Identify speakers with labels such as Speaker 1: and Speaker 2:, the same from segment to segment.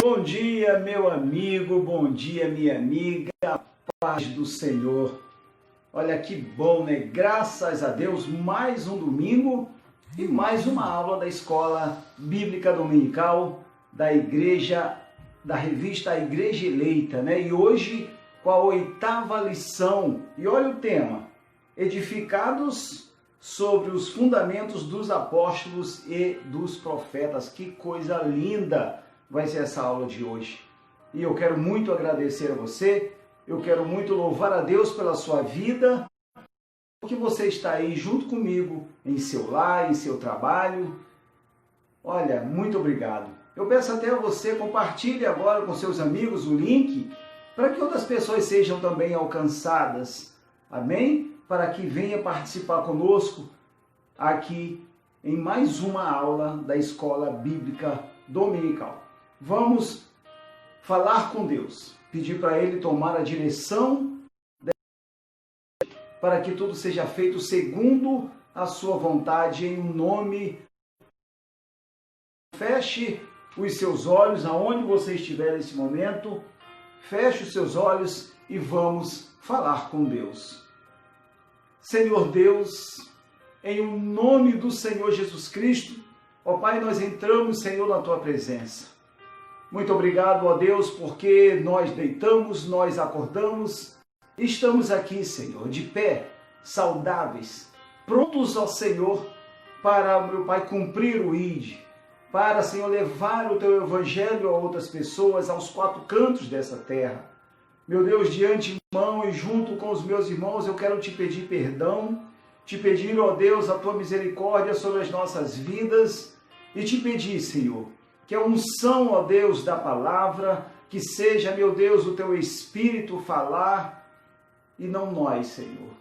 Speaker 1: Bom dia, meu amigo, bom dia, minha amiga, a paz do Senhor. Olha que bom, né? Graças a Deus, mais um domingo e mais uma aula da Escola Bíblica Dominical da Igreja, da revista A Igreja Eleita, né? E hoje com a 8ª lição. E olha o tema: edificados sobre os fundamentos dos apóstolos e dos profetas. Que coisa linda vai ser essa aula de hoje. E eu quero muito agradecer a você, eu quero muito louvar a Deus pela sua vida, porque você está aí junto comigo, em seu lar, em seu trabalho. Olha, muito obrigado. Eu peço até a você, compartilhe agora com seus amigos o link, para que outras pessoas sejam também alcançadas. Amém? Para que venha participar conosco aqui em mais uma aula da Escola Bíblica Dominical. Vamos falar com Deus, pedir para Ele tomar a direção para que tudo seja feito segundo a sua vontade, em nome. Feche os seus olhos aonde você estiver nesse momento, feche os seus olhos e vamos falar com Deus. Senhor Deus, em nome do Senhor Jesus Cristo, ó Pai, nós entramos, Senhor, na Tua presença. Muito obrigado, ó Deus, porque nós deitamos, nós acordamos, estamos aqui, Senhor, de pé, saudáveis, prontos, ó Senhor, para, meu Pai, cumprir o ID, para, Senhor, levar o Teu Evangelho a outras pessoas, aos 4 cantos dessa terra. Meu Deus, de antemão e junto com os meus irmãos, eu quero te pedir perdão, te pedir, ó Deus, a Tua misericórdia sobre as nossas vidas e te pedir, Senhor, que a unção, ó Deus, da palavra, que seja, meu Deus, o Teu Espírito falar e não nós, Senhor.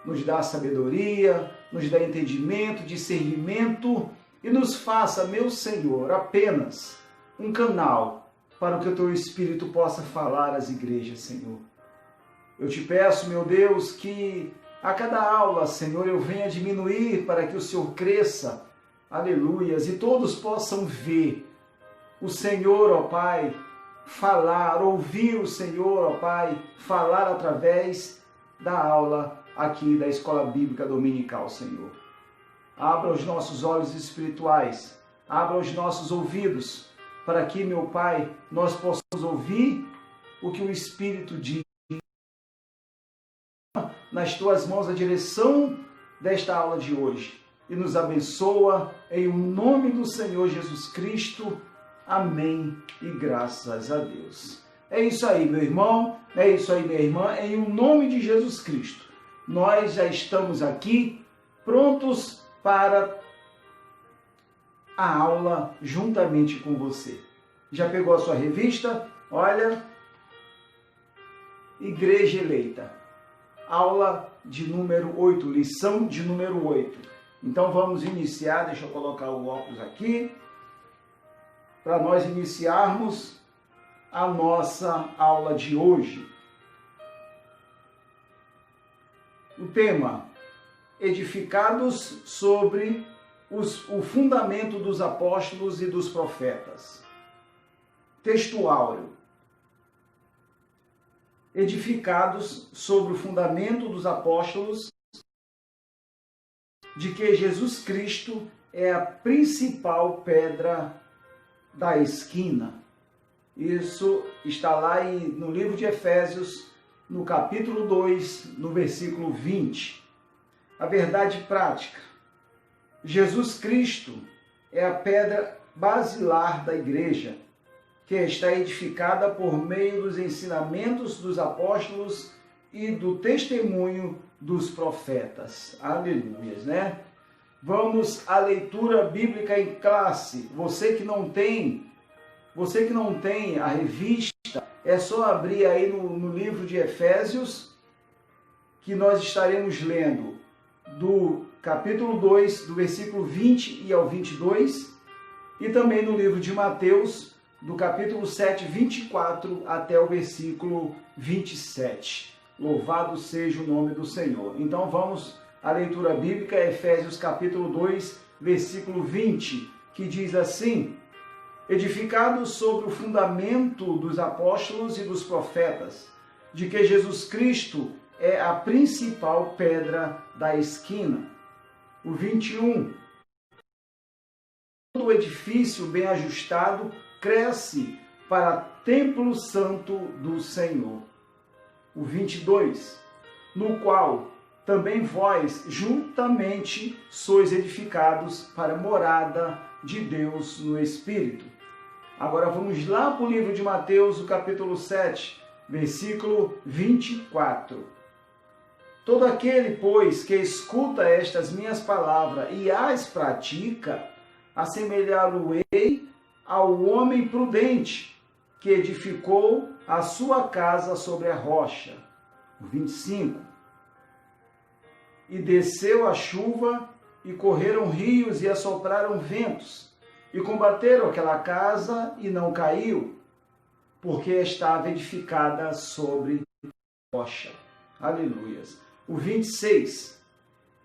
Speaker 1: Nos dá sabedoria, nos dá entendimento, discernimento e nos faça, meu Senhor, apenas um canal para que o Teu Espírito possa falar às igrejas, Senhor. Eu te peço, meu Deus, que a cada aula, Senhor, eu venha diminuir para que o Senhor cresça, aleluias, e todos possam ver o Senhor, ó Pai, falar, ouvir o Senhor, ó Pai, falar através da aula aqui da Escola Bíblica Dominical, Senhor. Abra os nossos olhos espirituais, abra os nossos ouvidos, para que, meu Pai, nós possamos ouvir o que o Espírito diz. Nas Tuas mãos a direção desta aula de hoje. E nos abençoa em nome do Senhor Jesus Cristo. Amém e graças a Deus. É isso aí, meu irmão, é isso aí, minha irmã, em nome de Jesus Cristo. Nós já estamos aqui prontos para a aula juntamente com você. Já pegou a sua revista? Olha, Igreja Eleita, aula de número 8, lição de número 8. Então vamos iniciar, deixa eu colocar o óculos aqui, para nós iniciarmos a nossa aula de hoje. O tema: edificados sobre o fundamento dos apóstolos e dos profetas. Texto áureo: edificados sobre o fundamento dos apóstolos, de que Jesus Cristo é a principal pedra da esquina. Isso está lá no livro de Efésios, no capítulo 2, no versículo 20. A verdade prática: Jesus Cristo é a pedra basilar da igreja, que está edificada por meio dos ensinamentos dos apóstolos e do testemunho dos profetas. Aleluias, né? Vamos à leitura bíblica em classe. Você que não tem a revista, é só abrir aí no livro de Efésios, que nós estaremos lendo do capítulo 2, do versículo 20 e ao 22, e também no livro de Mateus, do capítulo 7, 24 até o versículo 27. Louvado seja o nome do Senhor. Então vamos a leitura bíblica é Efésios capítulo 2, versículo 20, que diz assim: edificados sobre o fundamento dos apóstolos e dos profetas, de que Jesus Cristo é a principal pedra da esquina. O 21. Todo edifício bem ajustado cresce para templo santo do Senhor. O 22. No qual também vós juntamente sois edificados para a morada de Deus no Espírito. Agora vamos lá para o livro de Mateus, o capítulo 7, versículo 24. Todo aquele, pois, que escuta estas minhas palavras e as pratica, assemelhá-lo-ei ao homem prudente, que edificou a sua casa sobre a rocha. 25. E desceu a chuva, e correram rios, e assopraram ventos, e combateram aquela casa, e não caiu, porque estava edificada sobre rocha. Aleluias. O 26.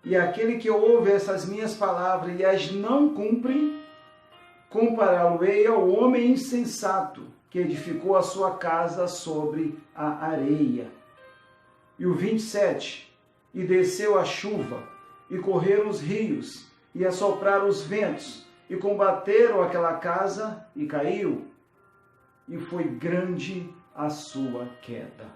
Speaker 1: E aquele que ouve essas minhas palavras e as não cumpre, compará-lo-ei ao homem insensato, que edificou a sua casa sobre a areia. E o 27. E desceu a chuva, e correram os rios, e assopraram os ventos, e combateram aquela casa, e caiu, e foi grande a sua queda.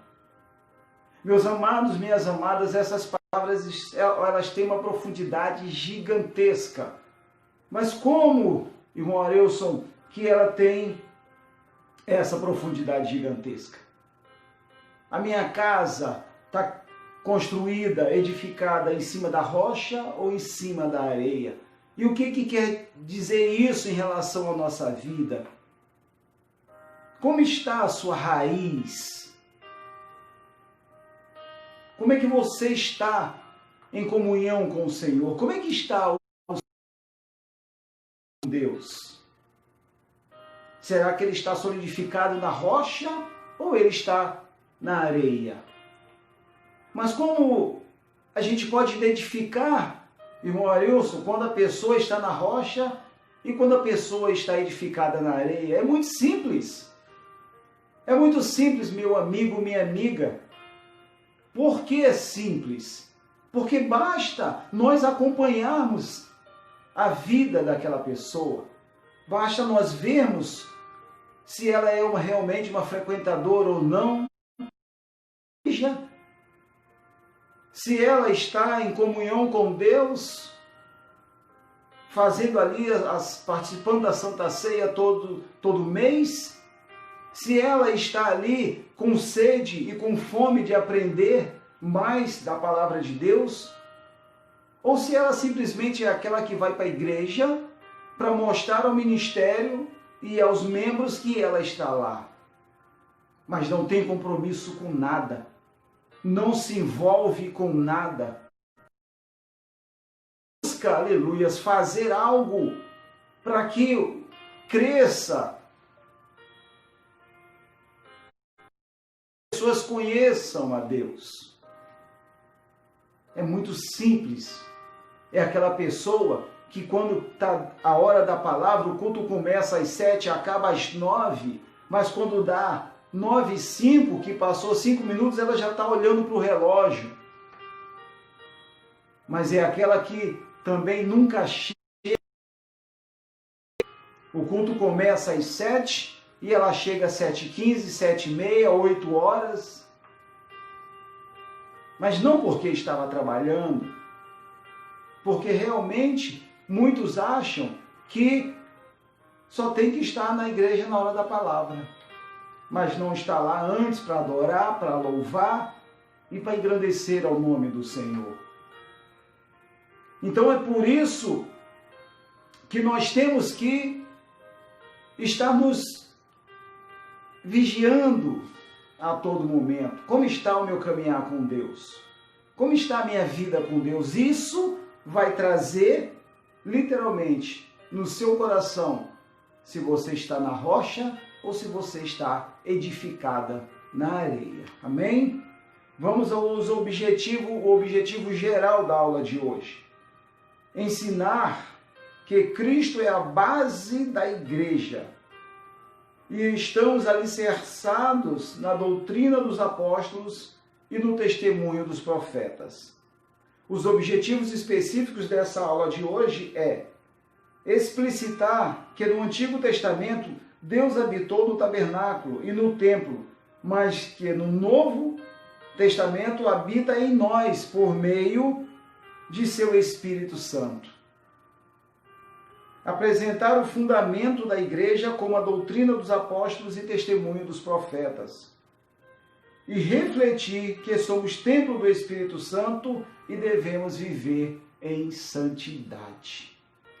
Speaker 1: Meus amados, minhas amadas, essas palavras, elas têm uma profundidade gigantesca. Mas como, irmão Arilson, que ela tem essa profundidade gigantesca? A minha casa está construída, edificada em cima da rocha ou em cima da areia? E o que quer dizer isso em relação à nossa vida? Como está a sua raiz? Como é que você está em comunhão com o Senhor? Como é que está o Deus? Será que ele está solidificado na rocha ou ele está na areia? Mas como a gente pode identificar, irmão Arilson, quando a pessoa está na rocha e quando a pessoa está edificada na areia? É muito simples. É muito simples, meu amigo, minha amiga. Por que é simples? Porque basta nós acompanharmos a vida daquela pessoa. Basta nós vermos se ela é realmente uma frequentadora ou não. Se ela está em comunhão com Deus, fazendo ali, participando da Santa Ceia todo mês, se ela está ali com sede e com fome de aprender mais da palavra de Deus, ou se ela simplesmente é aquela que vai para a igreja para mostrar ao ministério e aos membros que ela está lá, mas não tem compromisso com nada, não se envolve com nada. Busca, aleluias, fazer algo para que cresça, as pessoas conheçam a Deus. É muito simples. É aquela pessoa que quando está a hora da palavra, o culto começa às 7, acaba às 9, mas quando dá 9h05, que passou 5 minutos, ela já está olhando para o relógio. Mas é aquela que também nunca chega. O culto começa às 7 e ela chega às 7h15, 7h30, 8 horas. Mas não porque estava trabalhando, porque realmente muitos acham que só tem que estar na igreja na hora da palavra, mas não está lá antes para adorar, para louvar e para engrandecer ao nome do Senhor. Então é por isso que nós temos que estar nos vigiando a todo momento. Como está o meu caminhar com Deus? Como está a minha vida com Deus? Isso vai trazer, literalmente, no seu coração, se você está na rocha ou se você está edificada na areia. Amém? Vamos o objetivo geral da aula de hoje. Ensinar que Cristo é a base da igreja e estamos alicerçados na doutrina dos apóstolos e no testemunho dos profetas. Os objetivos específicos dessa aula de hoje é explicitar que no Antigo Testamento Deus habitou no tabernáculo e no templo, mas que no Novo Testamento habita em nós por meio de seu Espírito Santo. Apresentar o fundamento da igreja como a doutrina dos apóstolos e testemunho dos profetas. E refletir que somos templo do Espírito Santo e devemos viver em santidade.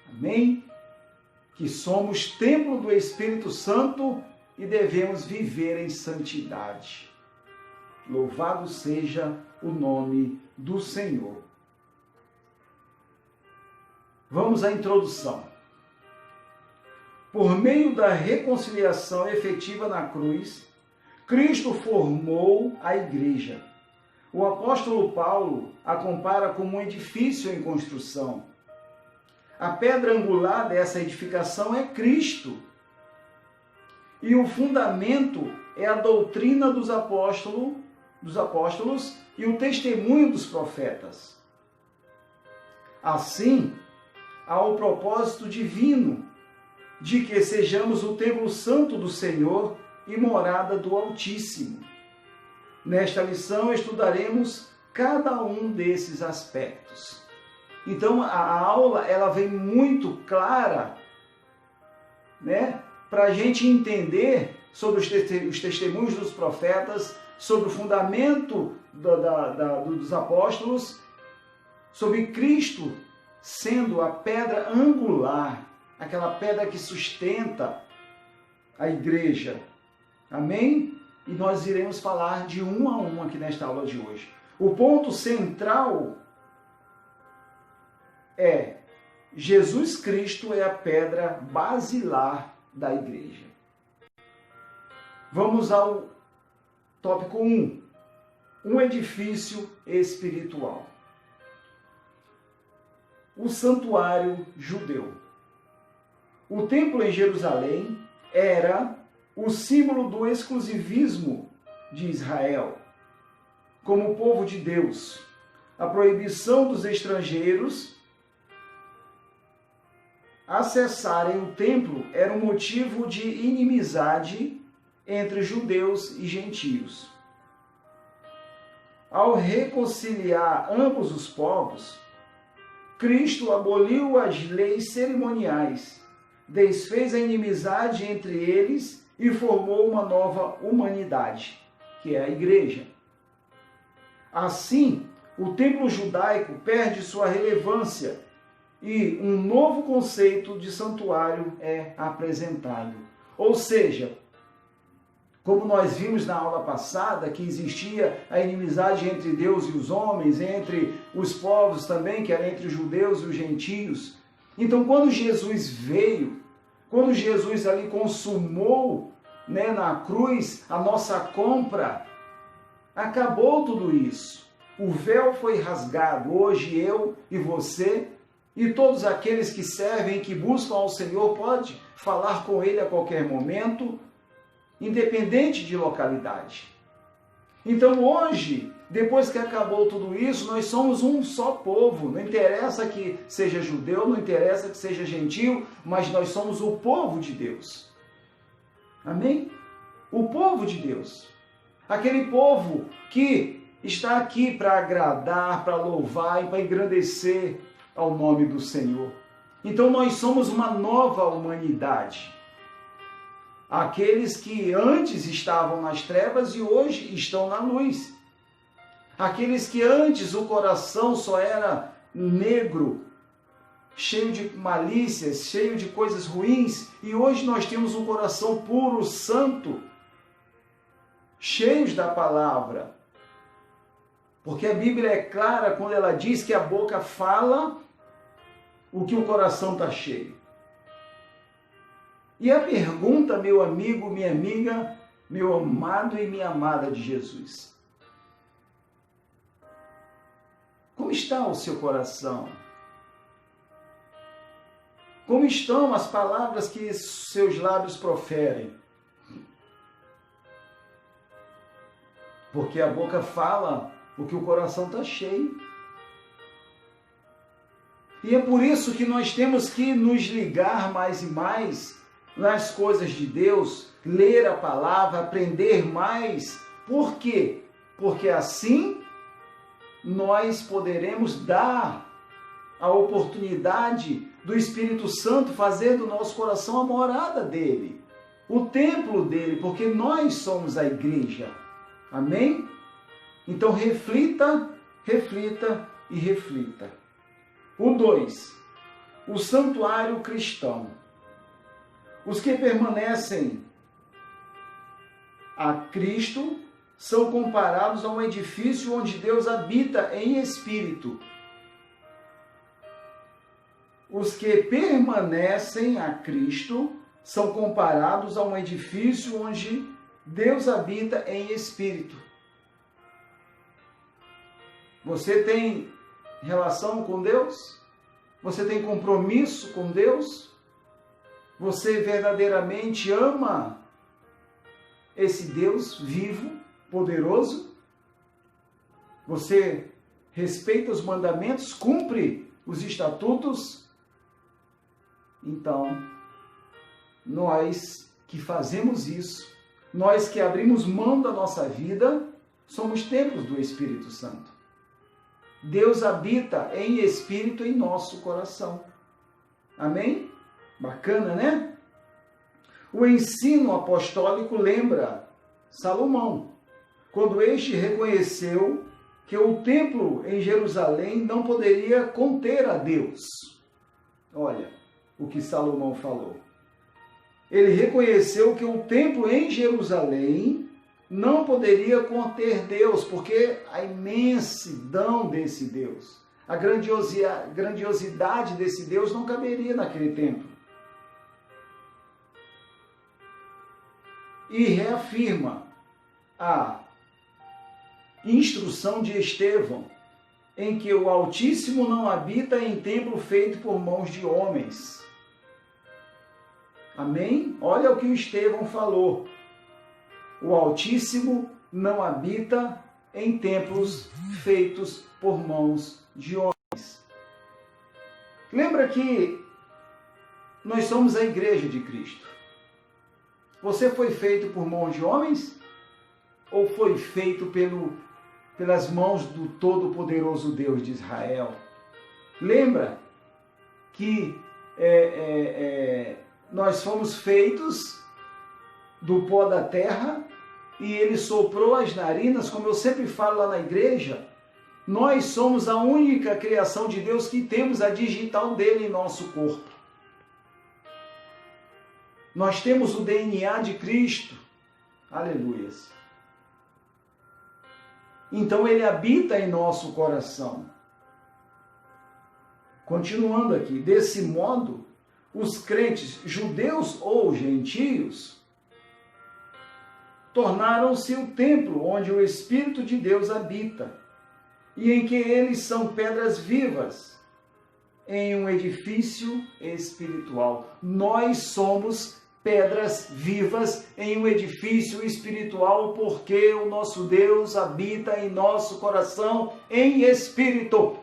Speaker 1: Amém? Que somos templo do Espírito Santo e devemos viver em santidade. Louvado seja o nome do Senhor. Vamos à introdução. Por meio da reconciliação efetiva na cruz, Cristo formou a igreja. O apóstolo Paulo a compara como um edifício em construção. A pedra angular dessa edificação é Cristo. E o fundamento é a doutrina dos apóstolos e o testemunho dos profetas. Assim, há o propósito divino de que sejamos o templo santo do Senhor e morada do Altíssimo. Nesta lição estudaremos cada um desses aspectos. Então a aula ela vem muito clara, né, para a gente entender sobre os testemunhos dos profetas, sobre o fundamento dos apóstolos, sobre Cristo sendo a pedra angular, aquela pedra que sustenta a igreja. Amém? E nós iremos falar de um a um aqui nesta aula de hoje. O ponto central é Jesus Cristo é a pedra basilar da igreja. Vamos ao tópico 1. Um edifício espiritual. O santuário judeu. O templo em Jerusalém era o símbolo do exclusivismo de Israel como povo de Deus. A proibição dos estrangeiros acessarem o templo era um motivo de inimizade entre judeus e gentios. Ao reconciliar ambos os povos, Cristo aboliu as leis cerimoniais, desfez a inimizade entre eles e formou uma nova humanidade, que é a igreja. Assim, o templo judaico perde sua relevância e um novo conceito de santuário é apresentado. Ou seja, como nós vimos na aula passada, que existia a inimizade entre Deus e os homens, entre os povos também, que era entre os judeus e os gentios. Então, quando Jesus veio, quando Jesus ali consumou, né, na cruz a nossa compra, acabou tudo isso. O véu foi rasgado. Hoje eu e você e todos aqueles que servem, que buscam ao Senhor, pode falar com Ele a qualquer momento, independente de localidade. Então hoje, depois que acabou tudo isso, nós somos um só povo. Não interessa que seja judeu, não interessa que seja gentil, mas nós somos o povo de Deus. Amém? O povo de Deus. Aquele povo que está aqui para agradar, para louvar e para engrandecer ao nome do Senhor. Então nós somos uma nova humanidade. Aqueles que antes estavam nas trevas e hoje estão na luz. Aqueles que antes o coração só era negro, cheio de malícias, cheio de coisas ruins, e hoje nós temos um coração puro, santo, cheios da palavra. Porque a Bíblia é clara quando ela diz que a boca fala o que o coração está cheio. E a pergunta, meu amigo, minha amiga, meu amado e minha amada de Jesus: Como está o seu coração? Como estão as palavras que seus lábios proferem? Porque a boca fala o que o coração está cheio. E é por isso que nós temos que nos ligar mais e mais nas coisas de Deus, ler a palavra, aprender mais. Por quê? Porque assim nós poderemos dar a oportunidade do Espírito Santo fazer do nosso coração a morada dele, o templo dele, porque nós somos a igreja. Amém? Então reflita, reflita e reflita. O 2. O santuário cristão. Os que permanecem a Cristo são comparados a um edifício onde Deus habita em espírito. Os que permanecem a Cristo são comparados a um edifício onde Deus habita em espírito. Você tem relação com Deus? Você tem compromisso com Deus? Você verdadeiramente ama esse Deus vivo, poderoso? Você respeita os mandamentos, cumpre os estatutos? Então, nós que fazemos isso, nós que abrimos mão da nossa vida, somos templos do Espírito Santo. Deus habita em espírito em nosso coração. Amém? Bacana, né? O ensino apostólico lembra Salomão, quando este reconheceu que o templo em Jerusalém não poderia conter a Deus. Olha o que Salomão falou. Ele reconheceu que o templo em Jerusalém não poderia conter Deus, porque a imensidão desse Deus, a grandiosidade desse Deus não caberia naquele templo. E reafirma a instrução de Estevão, em que o Altíssimo não habita em templo feito por mãos de homens. Amém? Olha o que o Estevão falou. O Altíssimo não habita em templos feitos por mãos de homens. Lembra que nós somos a igreja de Cristo. Você foi feito por mãos de homens? Ou foi feito pelas mãos do Todo-Poderoso Deus de Israel? Lembra que nós fomos feitos do pó da terra e ele soprou as narinas, como eu sempre falo lá na igreja, nós somos a única criação de Deus que temos a digital dele em nosso corpo. Nós temos o DNA de Cristo. Aleluias. Então ele habita em nosso coração. Continuando aqui, desse modo, os crentes, judeus ou gentios, tornaram-se o templo onde o Espírito de Deus habita, e em que eles são pedras vivas, em um edifício espiritual. Nós somos pedras vivas em um edifício espiritual, porque o nosso Deus habita em nosso coração em espírito.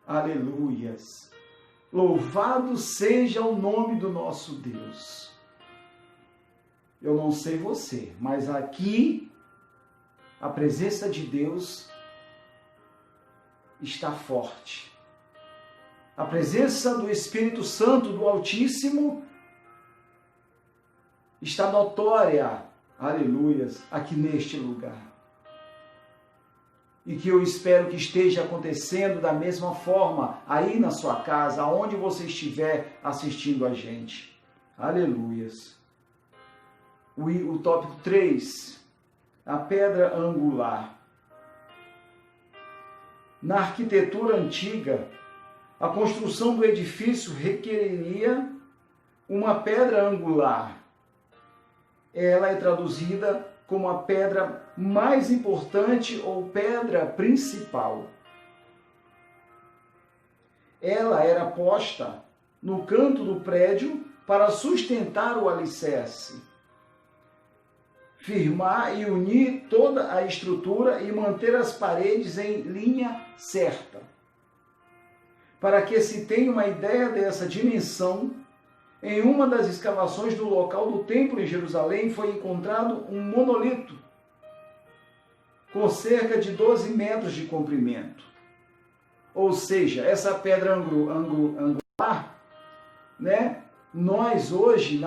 Speaker 1: Aleluias! Louvado seja o nome do nosso Deus. Eu não sei você, mas aqui a presença de Deus está forte. A presença do Espírito Santo do Altíssimo está notória, aleluias, aqui neste lugar. E que eu espero que esteja acontecendo da mesma forma aí na sua casa, aonde você estiver assistindo a gente. Aleluias. O tópico 3, a pedra angular. Na arquitetura antiga, a construção do edifício requereria uma pedra angular. Ela é traduzida como a pedra mais importante ou pedra principal. ela era posta no canto do prédio para sustentar o alicerce, firmar e unir toda a estrutura e manter as paredes em linha certa. Para que se tenha uma ideia dessa dimensão, em uma das escavações do local do templo em Jerusalém foi encontrado um monolito com cerca de 12 metros de comprimento. Ou seja, essa pedra angular, né? Nós hoje,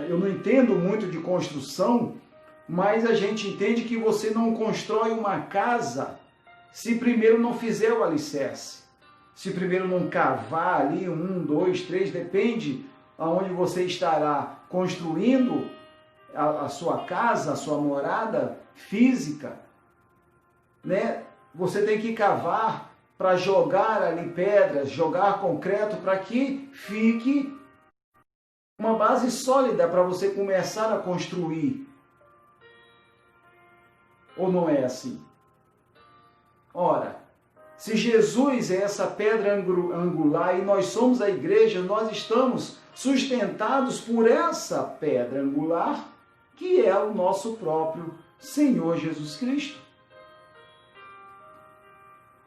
Speaker 1: eu não entendo muito de construção, mas a gente entende que você não constrói uma casa se primeiro não fizer o alicerce. Se primeiro não cavar ali, 1, 2, 3, depende aonde você estará construindo a sua casa, a sua morada física, né? Você tem que cavar para jogar ali pedras, jogar concreto para que fique uma base sólida para você começar a construir. Ou não é assim? Ora, se Jesus é essa pedra angular e nós somos a igreja, nós estamos sustentados por essa pedra angular, que é o nosso próprio Senhor Jesus Cristo.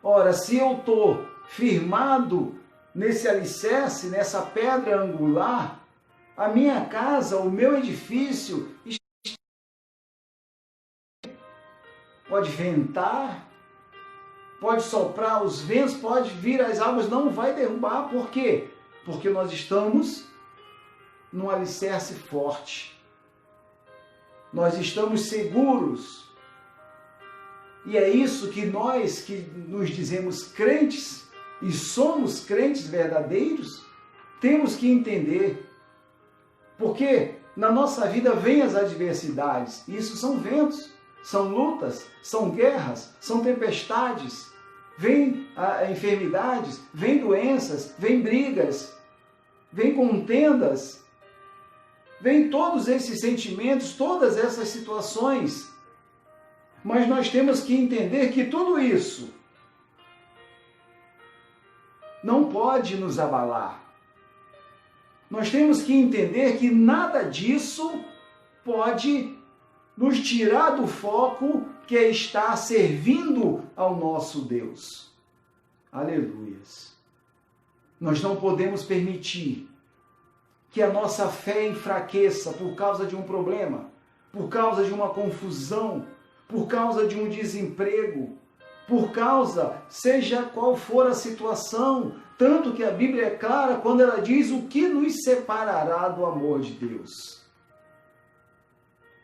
Speaker 1: Ora, se eu estou firmado nesse alicerce, nessa pedra angular, a minha casa, o meu edifício, pode ventar, pode soprar os ventos, pode vir as águas, não vai derrubar. Por quê? Porque nós estamos num alicerce forte. Nós estamos seguros. E é isso que nós que nos dizemos crentes e somos crentes verdadeiros, temos que entender. Porque na nossa vida vêm as adversidades. Isso são ventos, são lutas, são guerras, são tempestades. Vêm enfermidades, vêm doenças, vêm brigas, vêm contendas. Vêm todos esses sentimentos, todas essas situações. Mas nós temos que entender que tudo isso não pode nos abalar. Nós temos que entender que nada disso pode nos tirar do foco que é estar servindo ao nosso Deus. Aleluias. Nós não podemos permitir que a nossa fé enfraqueça por causa de um problema, por causa de uma confusão, por causa de um desemprego, por causa, seja qual for a situação, tanto que a Bíblia é clara quando ela diz o que nos separará do amor de Deus.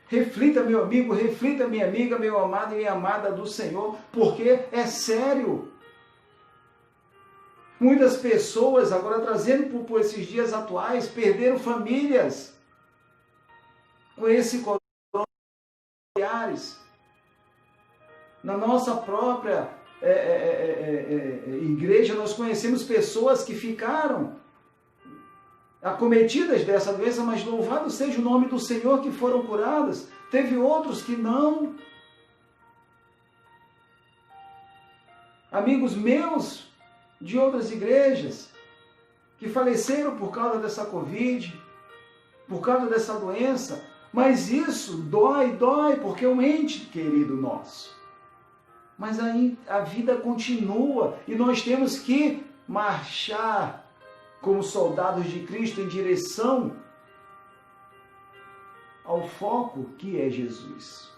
Speaker 1: Reflita, meu amigo, reflita, minha amiga, meu amado e minha amada do Senhor, porque é sério. Muitas pessoas, agora trazendo por esses dias atuais, perderam famílias com esse coronavírus. Na nossa própria igreja, nós conhecemos pessoas que ficaram acometidas dessa doença, mas louvado seja o nome do Senhor, que foram curadas. Teve outros que não. Amigos meus de outras igrejas que faleceram por causa dessa Covid, por causa dessa doença, mas isso dói, porque é um ente querido nosso. Mas aí a vida continua e nós temos que marchar como soldados de Cristo em direção ao foco que é Jesus.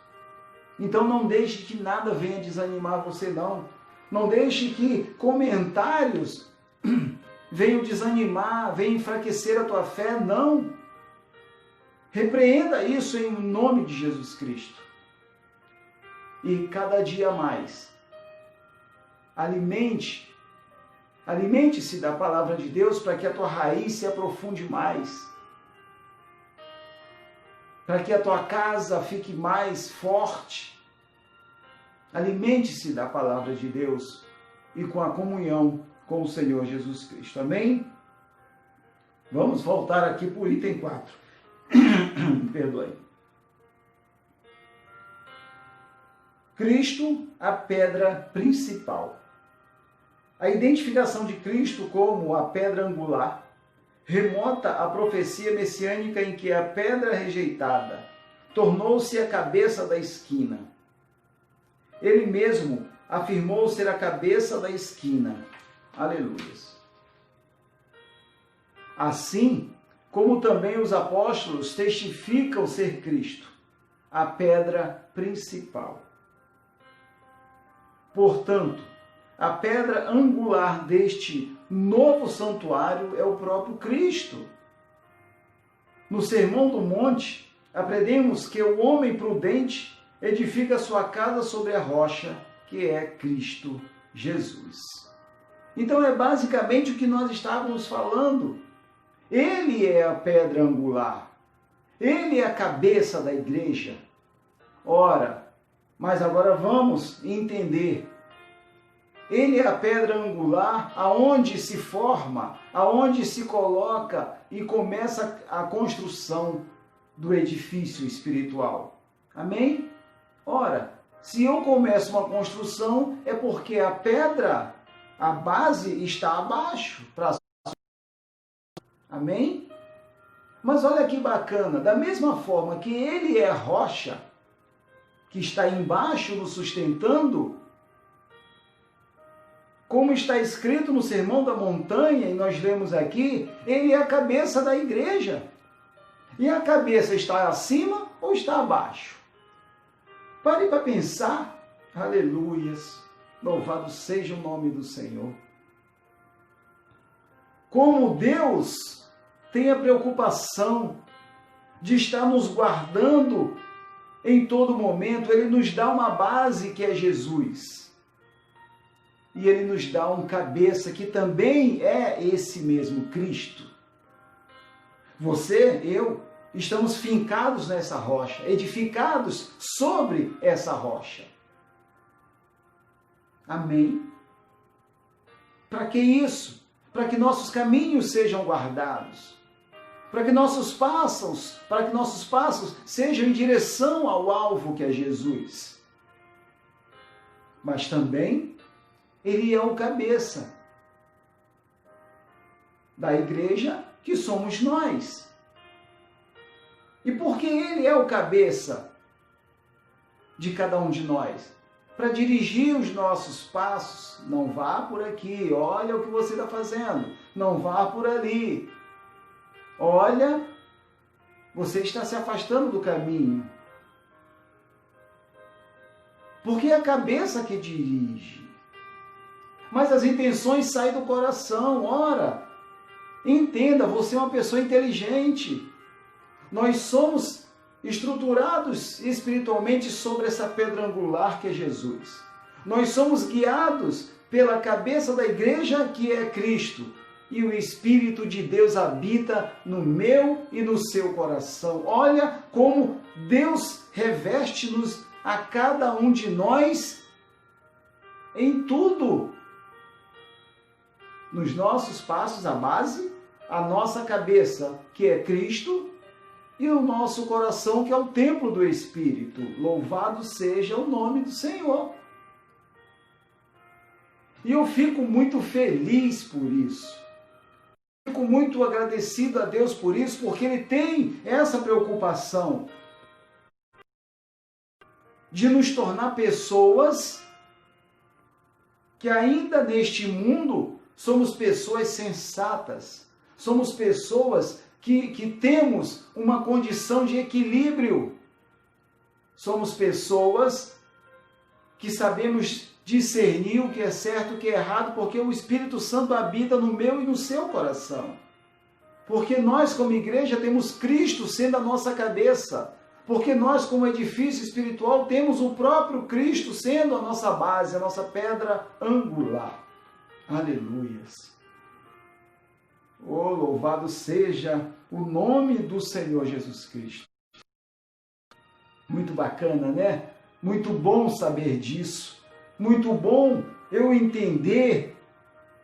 Speaker 1: Então não deixe que nada venha desanimar você, não. Não deixe que comentários venham desanimar, venham enfraquecer a tua fé, não. Repreenda isso em nome de Jesus Cristo. E cada dia mais, alimente-se da palavra de Deus para que a tua raiz se aprofunde mais, para que a tua casa fique mais forte. Alimente-se da palavra de Deus e com a comunhão com o Senhor Jesus Cristo. Amém? Vamos voltar aqui para o item 4. Perdoe. Cristo, a pedra principal. A identificação de Cristo como a pedra angular remota a profecia messiânica em que a pedra rejeitada tornou-se a cabeça da esquina. Ele mesmo afirmou ser a cabeça da esquina. Aleluias. Assim como também os apóstolos testificam ser Cristo, a pedra principal. Portanto, a pedra angular deste novo santuário é o próprio Cristo. No Sermão do Monte, aprendemos que o homem prudente edifica sua casa sobre a rocha, que é Cristo Jesus. Então é basicamente o que nós estávamos falando. Ele é a pedra angular. Ele é a cabeça da igreja. Ora, mas agora vamos entender. Ele é a pedra angular aonde se forma, aonde se coloca e começa a construção do edifício espiritual. Amém? Ora, se eu começo uma construção é porque a pedra, a base está abaixo. Amém? Mas olha que bacana, da mesma forma que ele é a rocha que está embaixo nos sustentando, como está escrito no Sermão da Montanha, e nós lemos aqui, ele é a cabeça da igreja. E a cabeça está acima ou está abaixo? Pare para pensar. Aleluias. Louvado seja o nome do Senhor. Como Deus tem a preocupação de estar nos guardando em todo momento, Ele nos dá uma base que é Jesus. E Ele nos dá um cabeça que também é esse mesmo Cristo. Você, eu, estamos fincados nessa rocha, edificados sobre essa rocha. Amém? Para que isso? Para que nossos caminhos sejam guardados. Para que nossos passos sejam em direção ao alvo que é Jesus. Mas também Ele é o cabeça da igreja que somos nós. E por que Ele é o cabeça de cada um de nós? Para dirigir os nossos passos. Não vá por aqui, olha o que você está fazendo. Não vá por ali. Olha, você está se afastando do caminho. Porque é a cabeça que dirige. Mas as intenções saem do coração. Ora, entenda, você é uma pessoa inteligente. Nós somos estruturados espiritualmente sobre essa pedra angular que é Jesus. Nós somos guiados pela cabeça da igreja que é Cristo. E o Espírito de Deus habita no meu e no seu coração. Olha como Deus reveste-nos a cada um de nós em tudo. Nos nossos passos, a base, a nossa cabeça, que é Cristo, e o nosso coração, que é o templo do Espírito. Louvado seja o nome do Senhor. E eu fico muito feliz por isso. Fico muito agradecido a Deus por isso, porque Ele tem essa preocupação de nos tornar pessoas que ainda neste mundo somos pessoas sensatas, somos pessoas que temos uma condição de equilíbrio, somos pessoas que sabemos discernir o que é certo e o que é errado, porque o Espírito Santo habita no meu e no seu coração. Porque nós, como igreja, temos Cristo sendo a nossa cabeça. Porque nós, como edifício espiritual, temos o próprio Cristo sendo a nossa base, a nossa pedra angular. Aleluias. Oh, louvado seja o nome do Senhor Jesus Cristo. Muito bacana, né? Muito bom saber disso. Muito bom eu entender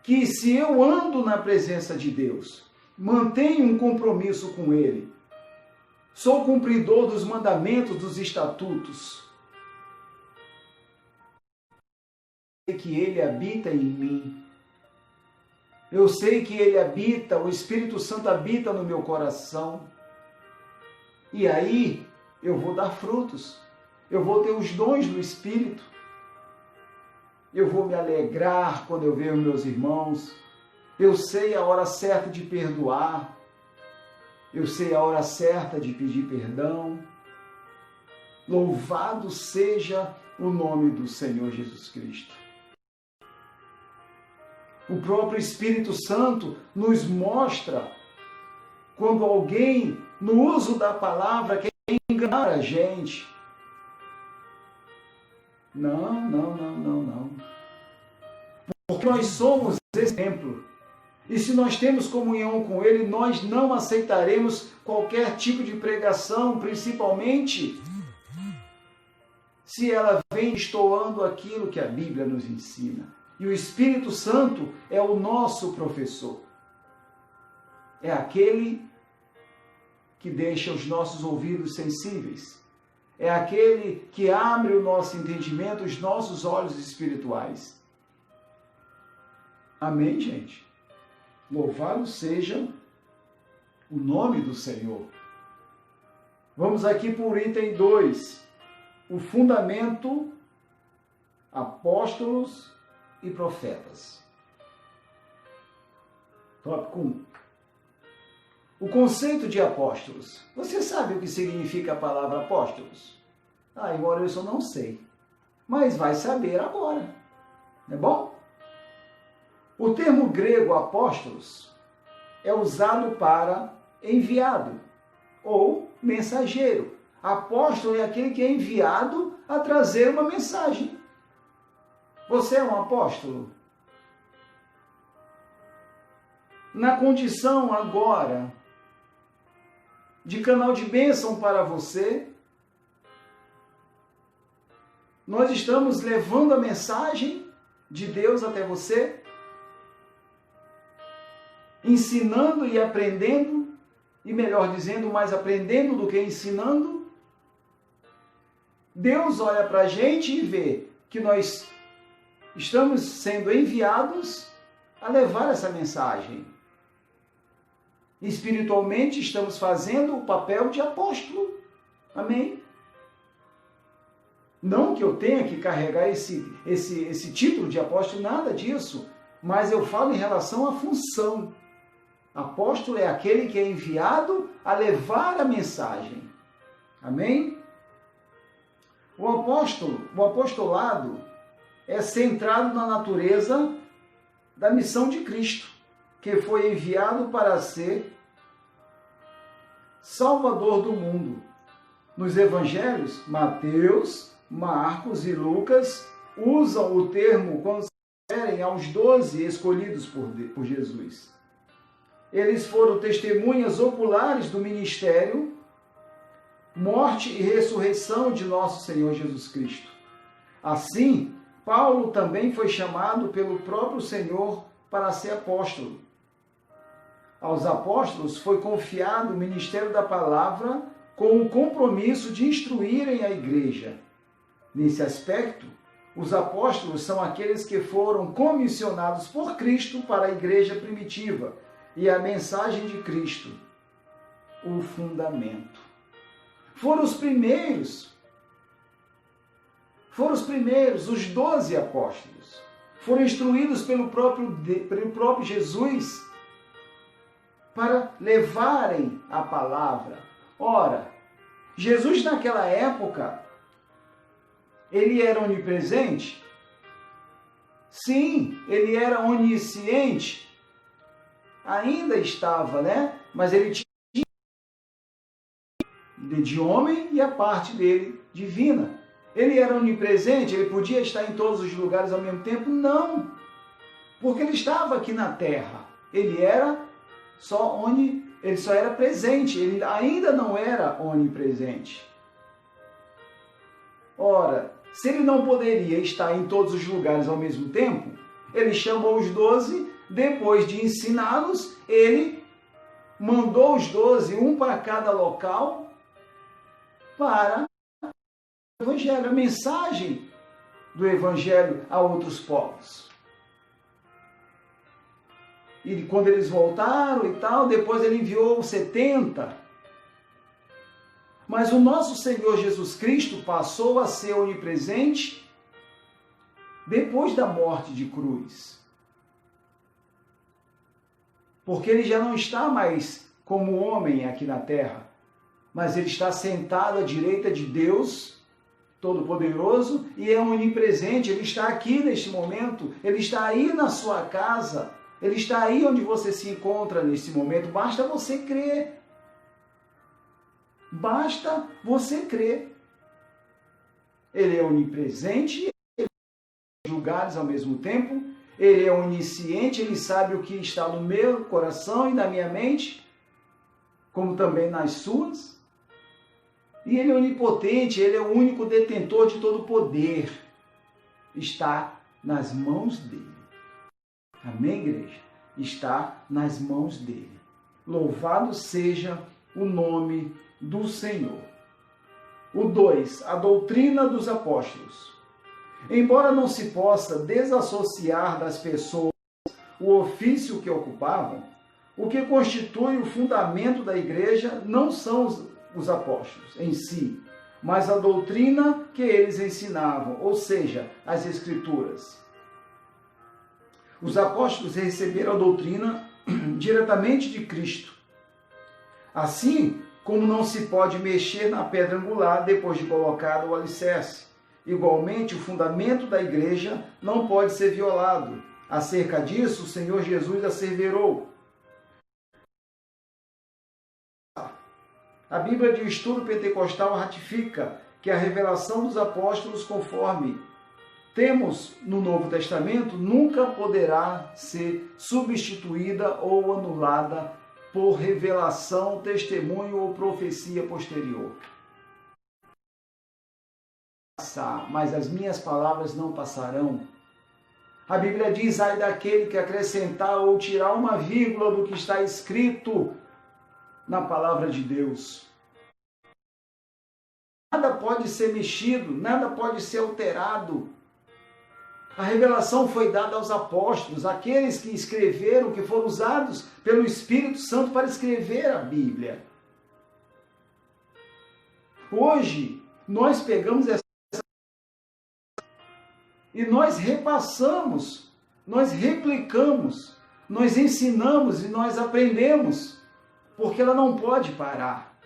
Speaker 1: que se eu ando na presença de Deus, mantenho um compromisso com Ele, sou cumpridor dos mandamentos, dos estatutos, que Ele habita em mim, Eu sei que Ele habita, o Espírito Santo habita no meu coração. E aí eu vou dar frutos. Eu vou ter os dons do Espírito. Eu vou me alegrar quando eu ver meus irmãos. Eu sei a hora certa de perdoar. Eu sei a hora certa de pedir perdão. Louvado seja o nome do Senhor Jesus Cristo. O próprio Espírito Santo nos mostra quando alguém, no uso da palavra, quer enganar a gente. Não. Porque nós somos exemplo. E se nós temos comunhão com Ele, nós não aceitaremos qualquer tipo de pregação, principalmente se ela vem destoando aquilo que a Bíblia nos ensina. E o Espírito Santo é o nosso professor. É aquele que deixa os nossos ouvidos sensíveis. É aquele que abre o nosso entendimento, os nossos olhos espirituais. Amém, gente? Louvado seja o nome do Senhor. Vamos aqui por item 2. O fundamento, apóstolos e profetas. Tópico 1. O conceito de apóstolos. Você sabe o que significa a palavra apóstolos? Embora eu só não sei. Mas vai saber agora. Não é bom? O termo grego apóstolos é usado para enviado ou mensageiro. Apóstolo é aquele que é enviado a trazer uma mensagem. Você é um apóstolo? Na condição agora de canal de bênção para você, nós estamos levando a mensagem de Deus até você, ensinando e aprendendo, e melhor dizendo, mais aprendendo do que ensinando. Deus olha para a gente e vê que nós estamos sendo enviados a levar essa mensagem. Espiritualmente, estamos fazendo o papel de apóstolo. Amém? Não que eu tenha que carregar esse título de apóstolo, nada disso. Mas eu falo em relação à função. Apóstolo é aquele que é enviado a levar a mensagem. Amém? O apostolado é centrado na natureza da missão de Cristo, que foi enviado para ser Salvador do mundo. Nos evangelhos, Mateus, Marcos e Lucas usam o termo quando se referem aos 12 escolhidos por Jesus. Eles foram testemunhas oculares do ministério, morte e ressurreição de nosso Senhor Jesus Cristo. Assim, Paulo também foi chamado pelo próprio Senhor para ser apóstolo. Aos apóstolos foi confiado o ministério da palavra com o compromisso de instruírem a igreja. Nesse aspecto, os apóstolos são aqueles que foram comissionados por Cristo para a igreja primitiva e a mensagem de Cristo, o fundamento. Foram os primeiros, os 12 apóstolos. Foram instruídos pelo próprio Jesus para levarem a palavra. Ora, Jesus naquela época, ele era onipresente? Sim, ele era onisciente. Ainda estava, né? Mas ele tinha de homem e a parte dele divina. Ele era onipresente? Ele podia estar em todos os lugares ao mesmo tempo? Não, porque ele estava aqui na terra. Ele só era presente, ele ainda não era onipresente. Ora, se ele não poderia estar em todos os lugares ao mesmo tempo, ele chamou os 12, depois de ensiná-los, ele mandou os 12, um para cada local, para o Evangelho, a mensagem do Evangelho a outros povos. e quando eles voltaram e tal, depois ele enviou 70. Mas o nosso Senhor Jesus Cristo passou a ser onipresente depois da morte de cruz. Porque ele já não está mais como homem aqui na terra, mas ele está sentado à direita de Deus Todo-Poderoso e é onipresente. Ele está aqui neste momento, ele está aí na sua casa, ele está aí onde você se encontra neste momento. Basta você crer. Basta você crer. Ele é onipresente, ele é em lugares ao mesmo tempo, ele é onisciente, ele sabe o que está no meu coração e na minha mente, como também nas suas. E ele é onipotente, ele é o único detentor de todo poder. Está nas mãos dele. Amém, igreja? Está nas mãos dele. Louvado seja o nome do Senhor. O 2, a doutrina dos apóstolos. Embora não se possa desassociar das pessoas o ofício que ocupavam, o que constitui o fundamento da igreja não são os apóstolos em si, mas a doutrina que eles ensinavam, ou seja, as Escrituras. Os apóstolos receberam a doutrina diretamente de Cristo. Assim como não se pode mexer na pedra angular depois de colocado o alicerce. Igualmente, o fundamento da igreja não pode ser violado. Acerca disso, o Senhor Jesus asseverou. A Bíblia de Estudo Pentecostal ratifica que a revelação dos apóstolos, conforme temos no Novo Testamento, nunca poderá ser substituída ou anulada por revelação, testemunho ou profecia posterior. Mas as minhas palavras não passarão. A Bíblia diz, ai daquele que acrescentar ou tirar uma vírgula do que está escrito na palavra de Deus. Nada pode ser mexido, nada pode ser alterado. A revelação foi dada aos apóstolos, aqueles que escreveram, que foram usados pelo Espírito Santo para escrever a Bíblia. Hoje, nós pegamos essa e nós repassamos, nós replicamos, nós ensinamos e nós aprendemos, porque ela não pode parar.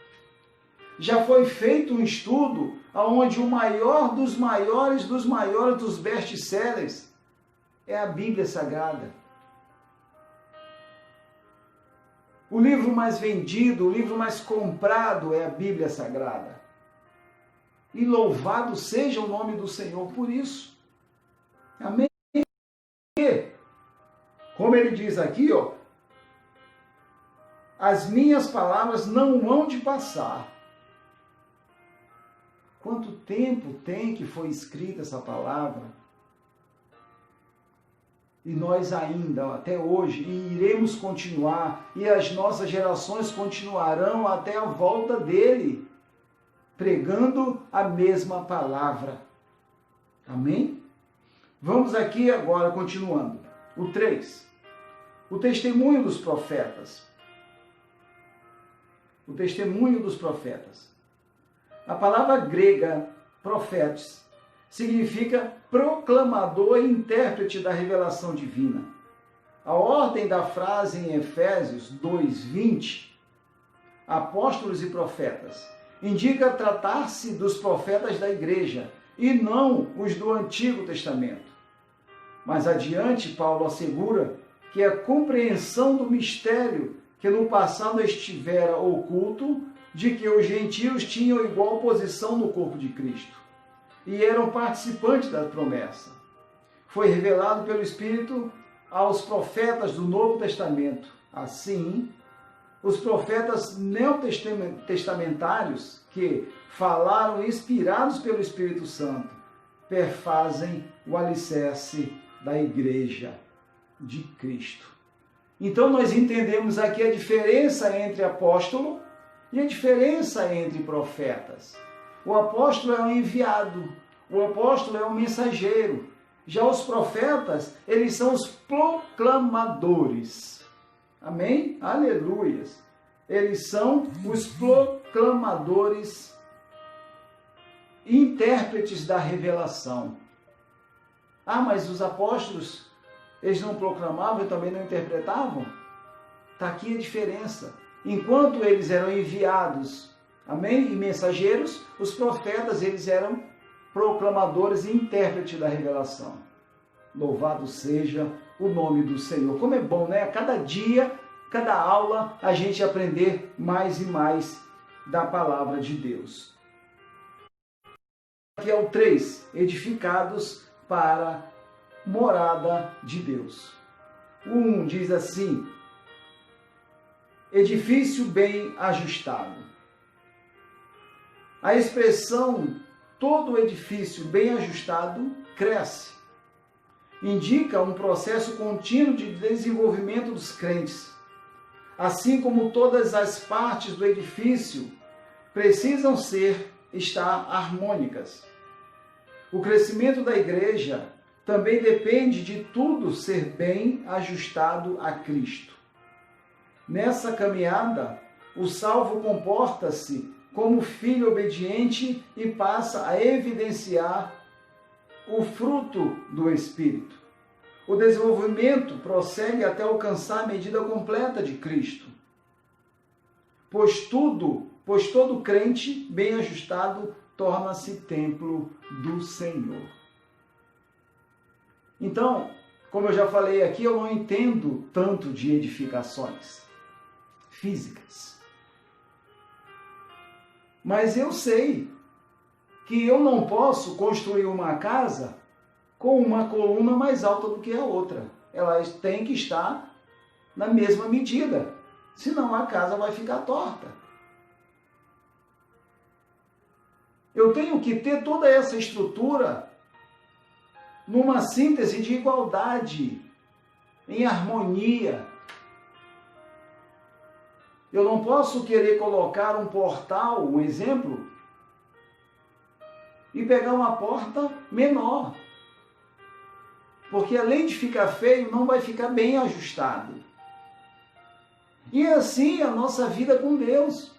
Speaker 1: Já foi feito um estudo onde o maior dos maiores dos best-sellers é a Bíblia Sagrada. O livro mais vendido, o livro mais comprado é a Bíblia Sagrada. E louvado seja o nome do Senhor por isso. Amém? Como ele diz aqui, as minhas palavras não hão de passar. Quanto tempo tem que foi escrita essa palavra? E nós ainda, até hoje, e iremos continuar, e as nossas gerações continuarão até a volta dele, pregando a mesma palavra. Amém? Vamos aqui agora, continuando. O 3. O testemunho dos profetas. O testemunho dos profetas. A palavra grega, profetes, significa proclamador e intérprete da revelação divina. A ordem da frase em Efésios 2:20, apóstolos e profetas, indica tratar-se dos profetas da igreja e não os do Antigo Testamento. Mas adiante, Paulo assegura que a compreensão do mistério que no passado estivera oculto, de que os gentios tinham igual posição no corpo de Cristo e eram participantes da promessa, foi revelado pelo Espírito aos profetas do Novo Testamento. Assim, os profetas neotestamentários que falaram inspirados pelo Espírito Santo perfazem o alicerce da igreja de Cristo. Então nós entendemos aqui a diferença entre apóstolo e a diferença entre profetas. O apóstolo é um enviado, o apóstolo é um mensageiro. Já os profetas, eles são os proclamadores. Amém? Aleluias. Eles são os proclamadores e intérpretes da revelação. Ah, mas os apóstolos, eles não proclamavam e também não interpretavam? Está aqui a diferença. Enquanto eles eram enviados, amém? E mensageiros, os profetas, eles eram proclamadores e intérpretes da revelação. Louvado seja o nome do Senhor. Como é bom, né? A cada dia, cada aula, a gente aprender mais e mais da palavra de Deus. Aqui é o 3, edificados para morada de Deus. O 1 diz assim, edifício bem ajustado. A expressão todo edifício bem ajustado cresce. Indica um processo contínuo de desenvolvimento dos crentes. Assim como todas as partes do edifício precisam estar harmônicas. O crescimento da igreja também depende de tudo ser bem ajustado a Cristo. Nessa caminhada, o salvo comporta-se como filho obediente e passa a evidenciar o fruto do Espírito. O desenvolvimento prossegue até alcançar a medida completa de Cristo. Pois todo crente bem ajustado torna-se templo do Senhor. Então, como eu já falei aqui, eu não entendo tanto de edificações físicas. Mas eu sei que eu não posso construir uma casa com uma coluna mais alta do que a outra. Elas têm que estar na mesma medida, senão a casa vai ficar torta. Eu tenho que ter toda essa estrutura numa síntese de igualdade, em harmonia. Eu não posso querer colocar um portal, um exemplo, e pegar uma porta menor. Porque além de ficar feio, não vai ficar bem ajustado. E é assim a nossa vida com Deus.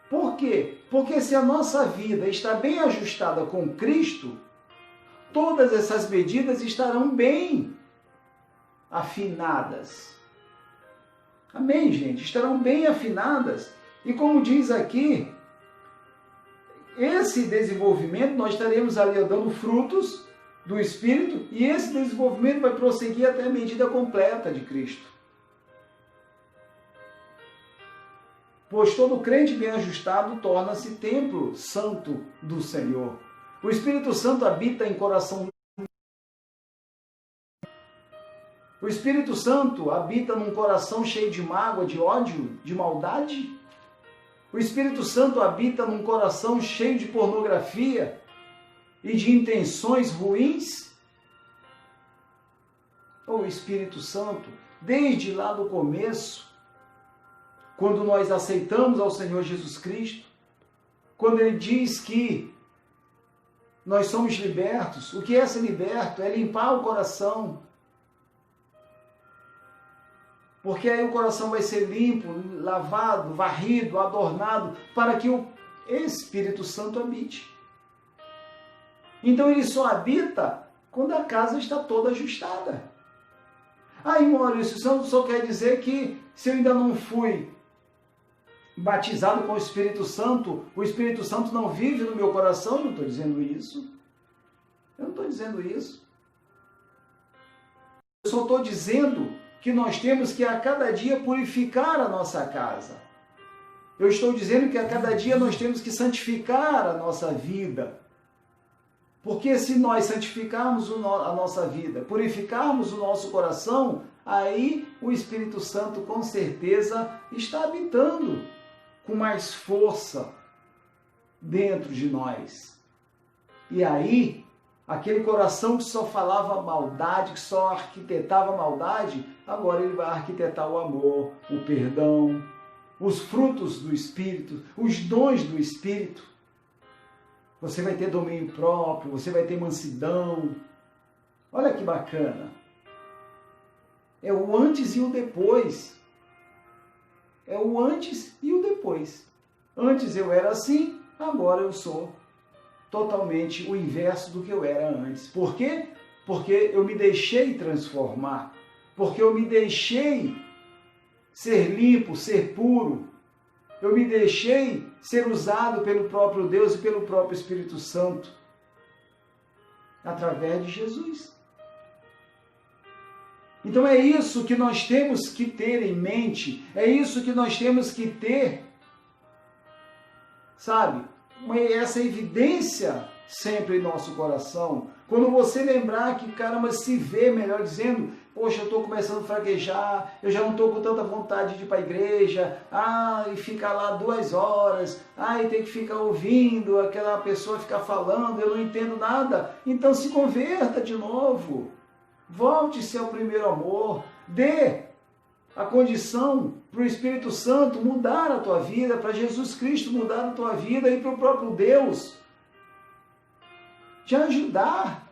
Speaker 1: Por quê? Porque se a nossa vida está bem ajustada com Cristo, todas essas medidas estarão bem afinadas. Amém, gente? Estarão bem afinadas. E como diz aqui, esse desenvolvimento, nós estaremos ali dando frutos do Espírito, e esse desenvolvimento vai prosseguir até a medida completa de Cristo. Pois todo crente bem ajustado torna-se templo santo do Senhor. O Espírito Santo habita em coração. O Espírito Santo habita num coração cheio de mágoa, de ódio, de maldade? O Espírito Santo habita num coração cheio de pornografia e de intenções ruins? O Espírito Santo, desde lá do começo, quando nós aceitamos ao Senhor Jesus Cristo, quando Ele diz que nós somos libertos, o que é ser liberto? É limpar o coração. Porque aí o coração vai ser limpo, lavado, varrido, adornado, para que o Espírito Santo habite. Então ele só habita quando a casa está toda ajustada. Aí, Maurício, isso só quer dizer que se eu ainda não fui batizado com o Espírito Santo não vive no meu coração? Eu não estou dizendo isso. Eu não estou dizendo isso. Eu só estou dizendo que nós temos que a cada dia purificar a nossa casa. Eu estou dizendo que a cada dia nós temos que santificar a nossa vida. Porque se nós santificarmos a nossa vida, purificarmos o nosso coração, aí o Espírito Santo com certeza está habitando com mais força dentro de nós. E aí, aquele coração que só falava maldade, que só arquitetava maldade, agora ele vai arquitetar o amor, o perdão, os frutos do Espírito, os dons do Espírito. Você vai ter domínio próprio, você vai ter mansidão. Olha que bacana. É o antes e o depois. É o antes e o depois. Antes eu era assim, agora eu sou totalmente o inverso do que eu era antes. Por quê? Porque eu me deixei transformar. Porque eu me deixei ser limpo, ser puro. Eu me deixei ser usado pelo próprio Deus e pelo próprio Espírito Santo. Através de Jesus. Então é isso que nós temos que ter em mente. É isso que nós temos que ter, sabe? Essa evidência sempre em nosso coração. Quando você lembrar que, caramba, se vê, melhor dizendo, poxa, eu estou começando a fraquejar, eu já não estou com tanta vontade de ir para a igreja, e ficar lá 2 horas, e tem que ficar ouvindo aquela pessoa ficar falando, eu não entendo nada. Então se converta de novo, volte-se ao primeiro amor, dê a condição para o Espírito Santo mudar a tua vida, para Jesus Cristo mudar a tua vida e para o próprio Deus te ajudar.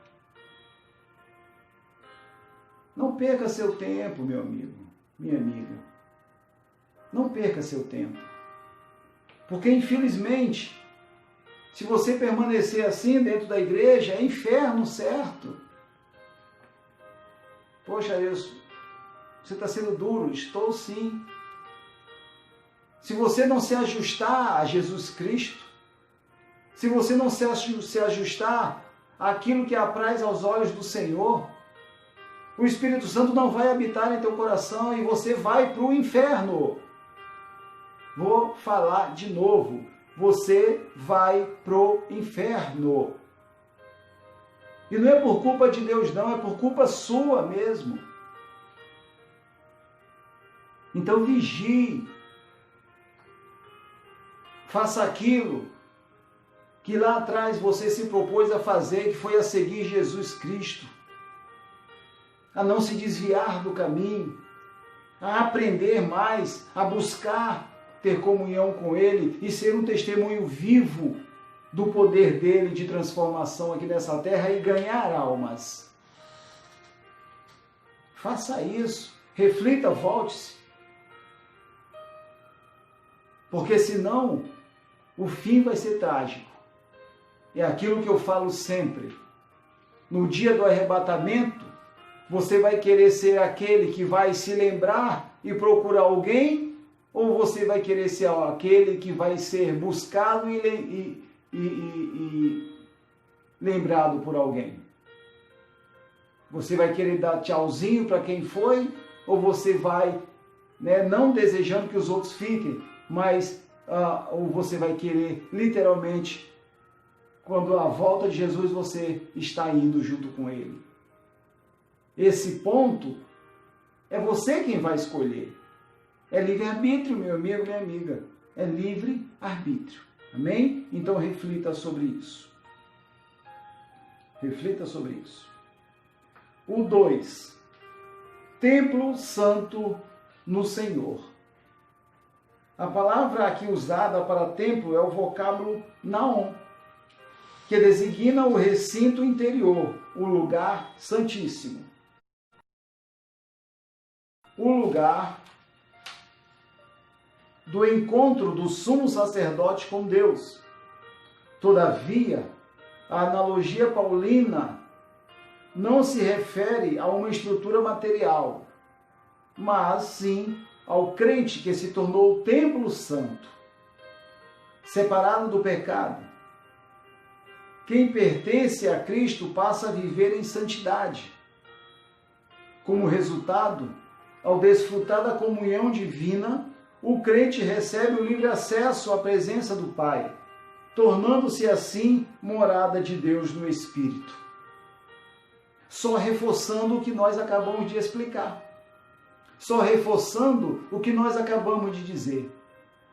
Speaker 1: Não perca seu tempo, meu amigo, minha amiga. Não perca seu tempo. Porque, infelizmente, se você permanecer assim dentro da igreja, é inferno, certo? Poxa, você está sendo duro. Estou sim. Se você não se ajustar a Jesus Cristo, se você não se ajustar àquilo que apraz aos olhos do Senhor, o Espírito Santo não vai habitar em teu coração e você vai para o inferno. Vou falar de novo. Você vai para o inferno. E não é por culpa de Deus, não. É por culpa sua mesmo. Então vigie. Faça aquilo que lá atrás você se propôs a fazer, que foi a seguir Jesus Cristo. A não se desviar do caminho, a aprender mais, a buscar ter comunhão com Ele e ser um testemunho vivo do poder dele de transformação aqui nessa terra e ganhar almas. Faça isso, reflita, volte-se. Porque senão o fim vai ser trágico. É aquilo que eu falo sempre. No dia do arrebatamento, você vai querer ser aquele que vai se lembrar e procurar alguém, ou você vai querer ser aquele que vai ser buscado e lembrado por alguém? Você vai querer dar tchauzinho para quem foi, ou você vai, não desejando que os outros fiquem, mas ou você vai querer literalmente, quando a volta de Jesus você está indo junto com Ele? Esse ponto é você quem vai escolher. É livre-arbítrio, meu amigo, minha amiga. É livre-arbítrio. Amém? Então reflita sobre isso. Reflita sobre isso. O 2. Templo santo no Senhor. A palavra aqui usada para templo é o vocábulo naon, que designa o recinto interior, o lugar santíssimo. O lugar do encontro do sumo sacerdote com Deus. Todavia, a analogia paulina não se refere a uma estrutura material, mas sim ao crente que se tornou templo santo, separado do pecado. Quem pertence a Cristo passa a viver em santidade. Como resultado, ao desfrutar da comunhão divina, o crente recebe o livre acesso à presença do Pai, tornando-se assim morada de Deus no Espírito. Só reforçando o que nós acabamos de explicar. Só reforçando o que nós acabamos de dizer.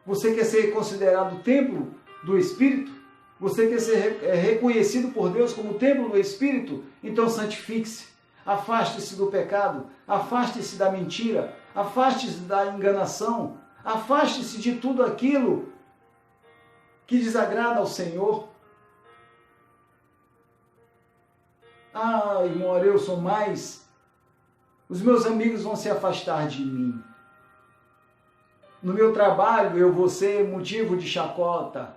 Speaker 1: Você quer ser considerado templo do Espírito? Você quer ser reconhecido por Deus como templo do Espírito? Então santifique-se. Afaste-se do pecado. Afaste-se da mentira. Afaste-se da enganação. Afaste-se de tudo aquilo que desagrada ao Senhor. Irmão Areus, sou mais Os meus amigos vão se afastar de mim. No meu trabalho eu vou ser motivo de chacota.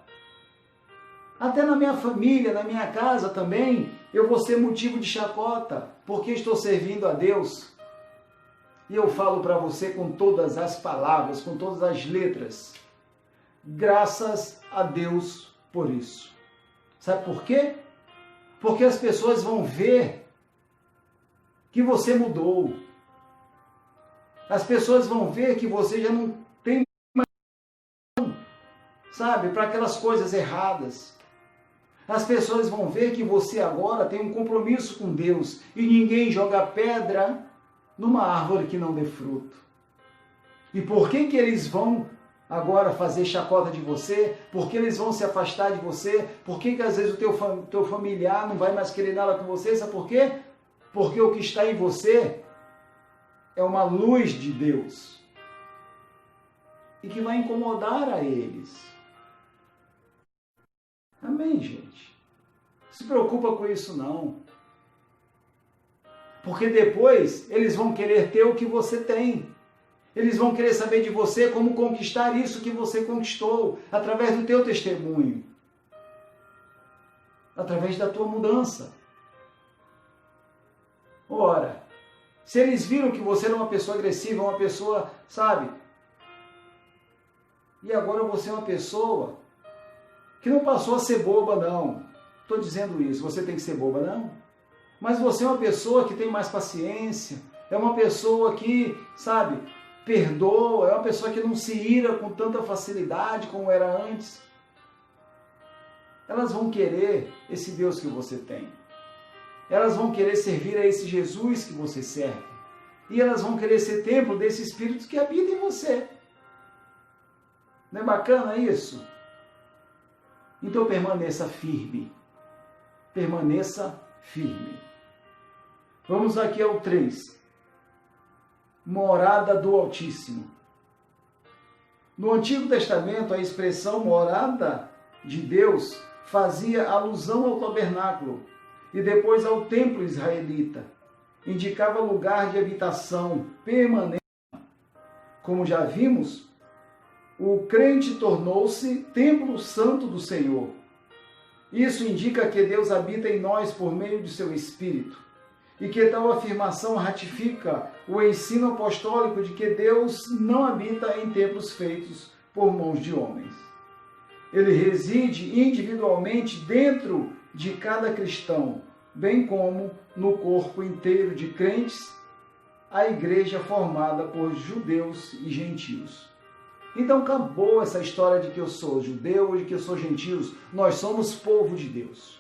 Speaker 1: Até na minha família, na minha casa também, eu vou ser motivo de chacota, porque estou servindo a Deus. E eu falo para você com todas as palavras, com todas as letras. Graças a Deus por isso. Sabe por quê? Porque as pessoas vão ver que você mudou. As pessoas vão ver que você já não tem mais, sabe, para aquelas coisas erradas. As pessoas vão ver que você agora tem um compromisso com Deus e ninguém joga pedra numa árvore que não dê fruto. E por que eles vão agora fazer chacota de você? Por que eles vão se afastar de você? Por que às vezes o teu familiar não vai mais querer nada com você? Sabe por quê? Porque o que está em você é uma luz de Deus e que vai incomodar a eles. Amém, gente? Não se preocupa com isso, não. Porque depois eles vão querer ter o que você tem. Eles vão querer saber de você como conquistar isso que você conquistou, através do teu testemunho. Através da tua mudança. Ora, se eles viram que você era uma pessoa agressiva, uma pessoa, sabe? E agora você é uma pessoa que não passou a ser boba, não. Estou dizendo isso, você tem que ser boba, não. Mas você é uma pessoa que tem mais paciência, é uma pessoa que, sabe, perdoa, é uma pessoa que não se ira com tanta facilidade como era antes. Elas vão querer esse Deus que você tem. Elas vão querer servir a esse Jesus que você serve. E elas vão querer ser templo desse Espírito que habita em você. Não é bacana isso? Então permaneça firme. Permaneça firme. Vamos aqui ao 3. Morada do Altíssimo. No Antigo Testamento, a expressão morada de Deus fazia alusão ao tabernáculo e depois ao templo israelita. Indicava lugar de habitação permanente. Como já vimos, o crente tornou-se templo santo do Senhor. Isso indica que Deus habita em nós por meio de seu Espírito. E que tal afirmação ratifica o ensino apostólico de que Deus não habita em templos feitos por mãos de homens. Ele reside individualmente dentro de cada cristão, bem como no corpo inteiro de crentes, a igreja formada por judeus e gentios. Então acabou essa história de que eu sou judeu ou de que eu sou gentios. Nós somos povo de Deus.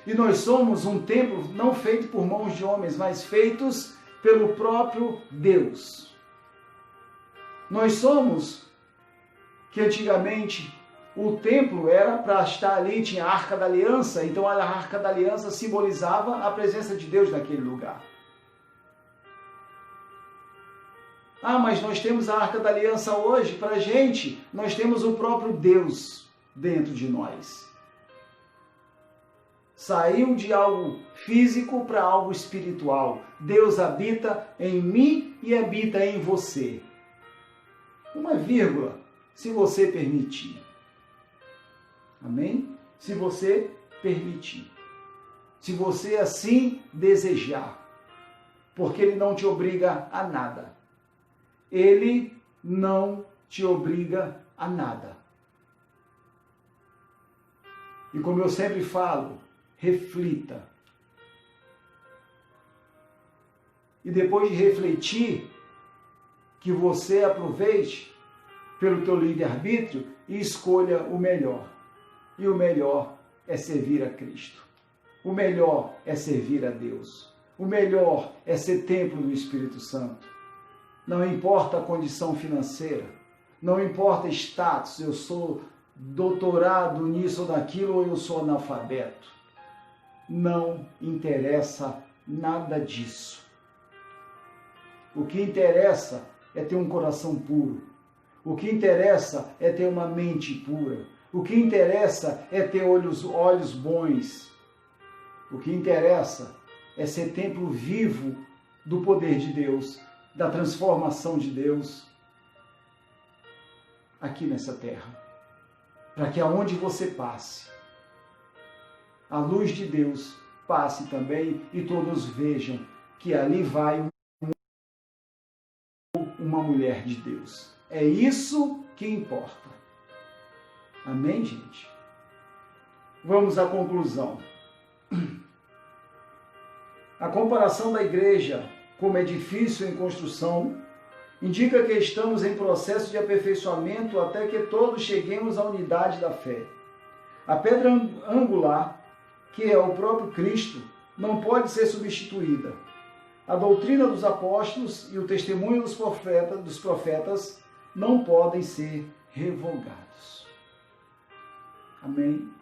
Speaker 1: E nós somos um templo não feito por mãos de homens, mas feitos pelo próprio Deus. Nós somos que antigamente o templo era para estar ali, tinha a Arca da Aliança, então a Arca da Aliança simbolizava a presença de Deus naquele lugar. Ah, mas nós temos a Arca da Aliança hoje, para a gente, nós temos o próprio Deus dentro de nós. Saiu de algo físico para algo espiritual. Deus habita em mim e habita em você. Uma vírgula, se você permitir. Amém? Se você permitir. Se você assim desejar. Porque Ele não te obriga a nada. Ele não te obriga a nada. E como eu sempre falo, reflita. E depois de refletir, que você aproveite pelo teu livre-arbítrio e escolha o melhor. E o melhor é servir a Cristo. O melhor é servir a Deus. O melhor é ser templo do Espírito Santo. Não importa a condição financeira, não importa status, eu sou doutorado nisso ou naquilo ou eu sou analfabeto. Não interessa nada disso. O que interessa é ter um coração puro. O que interessa é ter uma mente pura. O que interessa é ter olhos bons. O que interessa é ser templo vivo do poder de Deus, da transformação de Deus aqui nessa terra. Para que aonde você passe, a luz de Deus passe também e todos vejam que ali vai uma mulher de Deus. É isso que importa. Amém, gente? Vamos à conclusão. A comparação da igreja como edifício em construção indica que estamos em processo de aperfeiçoamento até que todos cheguemos à unidade da fé. A pedra angular, que é o próprio Cristo, não pode ser substituída. A doutrina dos apóstolos e o testemunho dos profetas não podem ser revogados. Amém?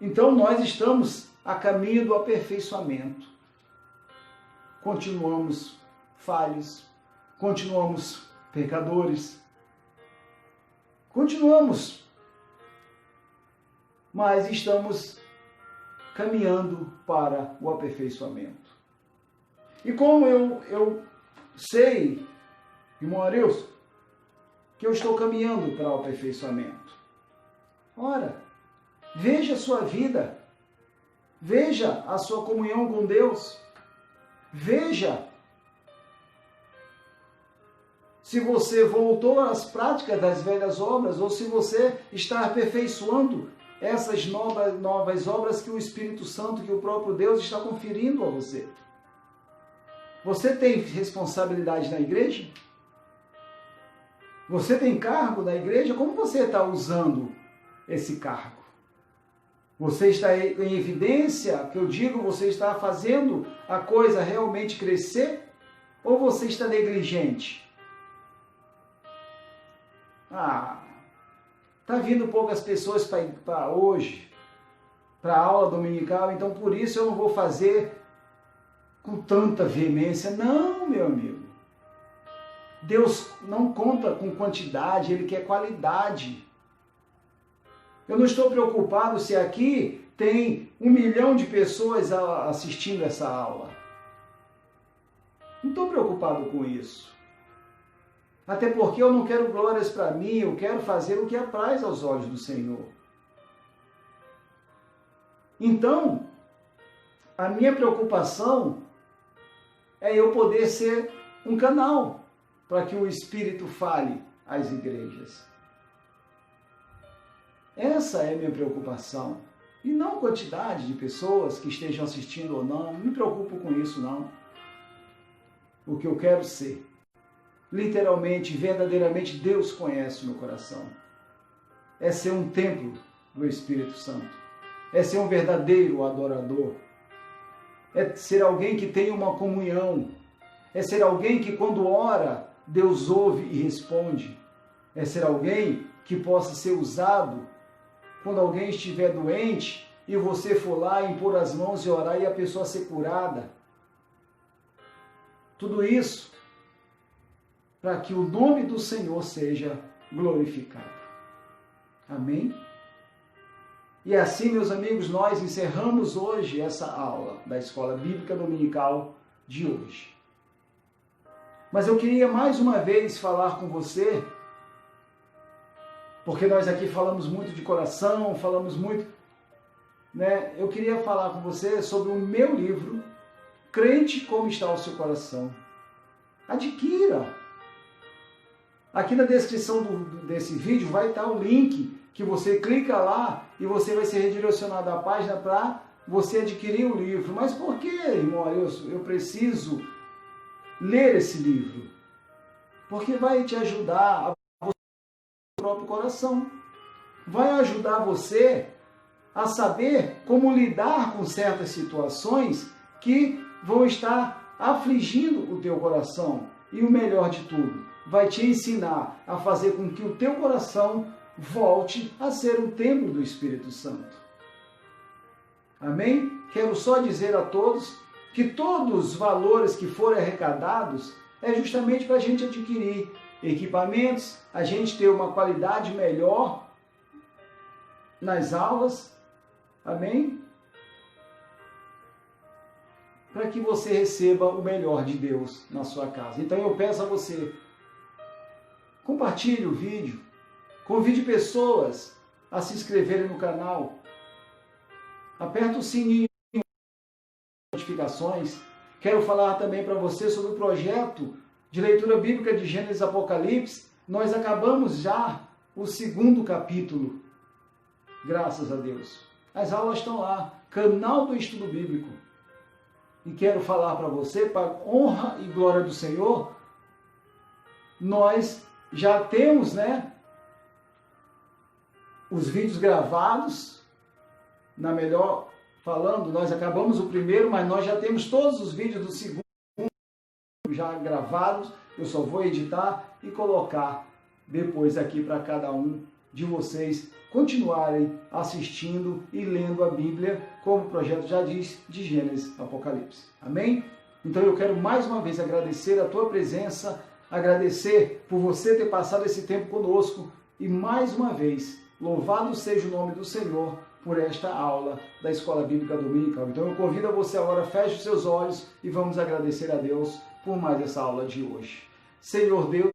Speaker 1: Então nós estamos a caminho do aperfeiçoamento. Continuamos falhos, continuamos pecadores, continuamos, mas estamos caminhando para o aperfeiçoamento. E como eu sei, irmão Arilson, que eu estou caminhando para o aperfeiçoamento? Ora, veja a sua vida, veja a sua comunhão com Deus, veja se você voltou às práticas das velhas obras ou se você está aperfeiçoando essas novas obras que o Espírito Santo, que o próprio Deus está conferindo a você. Você tem responsabilidade na igreja? Você tem cargo na igreja? Como você está usando esse cargo? Você está em evidência, que eu digo, você está fazendo a coisa realmente crescer? Ou você está negligente? Está vindo poucas pessoas para hoje, para a aula dominical, então por isso eu não vou fazer com tanta veemência. Não, meu amigo. Deus não conta com quantidade, Ele quer qualidade. Eu não estou preocupado se aqui tem 1 milhão de pessoas assistindo essa aula. Não estou preocupado com isso. Até porque eu não quero glórias para mim, eu quero fazer o que apraz aos olhos do Senhor. Então, a minha preocupação é eu poder ser um canal para que o Espírito fale às igrejas. Essa é a minha preocupação. E não a quantidade de pessoas que estejam assistindo ou não, não me preocupo com isso não. O que eu quero ser, literalmente, verdadeiramente, Deus conhece o meu coração. É ser um templo do Espírito Santo. É ser um verdadeiro adorador. É ser alguém que tem uma comunhão. É ser alguém que quando ora, Deus ouve e responde. É ser alguém que possa ser usado quando alguém estiver doente e você for lá impor as mãos e orar e a pessoa ser curada. Tudo isso para que o nome do Senhor seja glorificado. Amém? E assim, meus amigos, nós encerramos hoje essa aula da Escola Bíblica Dominical de hoje. Mas eu queria mais uma vez falar com você, porque nós aqui falamos muito de coração, falamos muito, né? Eu queria falar com você sobre o meu livro, Crente, Como Está o Seu Coração. Adquira! Aqui na descrição desse vídeo vai estar o link que você clica lá e você vai ser redirecionado à página para você adquirir o livro. Mas por que, irmão, eu preciso ler esse livro? Porque vai te ajudar a você no próprio coração. Vai ajudar você a saber como lidar com certas situações que vão estar afligindo o teu coração. E o melhor de tudo, vai te ensinar a fazer com que o teu coração volte a ser um templo do Espírito Santo. Amém? Quero só dizer a todos que todos os valores que forem arrecadados é justamente para a gente adquirir equipamentos, a gente ter uma qualidade melhor nas aulas. Amém? para que você receba o melhor de Deus na sua casa. Então eu peço a você, compartilhe o vídeo, convide pessoas a se inscreverem no canal, aperta o sininho de notificações. Quero falar também para você sobre o projeto de leitura bíblica de Gênesis e Apocalipse. Nós acabamos já o 2º capítulo, graças a Deus. As aulas estão lá, canal do Estudo Bíblico. E quero falar para você, para honra e glória do Senhor, nós já temos, os vídeos gravados, nós acabamos o primeiro, mas nós já temos todos os vídeos do 2º já gravados. Eu só vou editar e colocar depois aqui para cada um de vocês continuarem assistindo e lendo a Bíblia, como o projeto já diz, de Gênesis e Apocalipse. Amém? Então eu quero mais uma vez agradecer a tua presença, agradecer por você ter passado esse tempo conosco e mais uma vez, louvado seja o nome do Senhor por esta aula da Escola Bíblica Dominical. Então eu convido a você agora, feche os seus olhos e vamos agradecer a Deus por mais essa aula de hoje. Senhor Deus,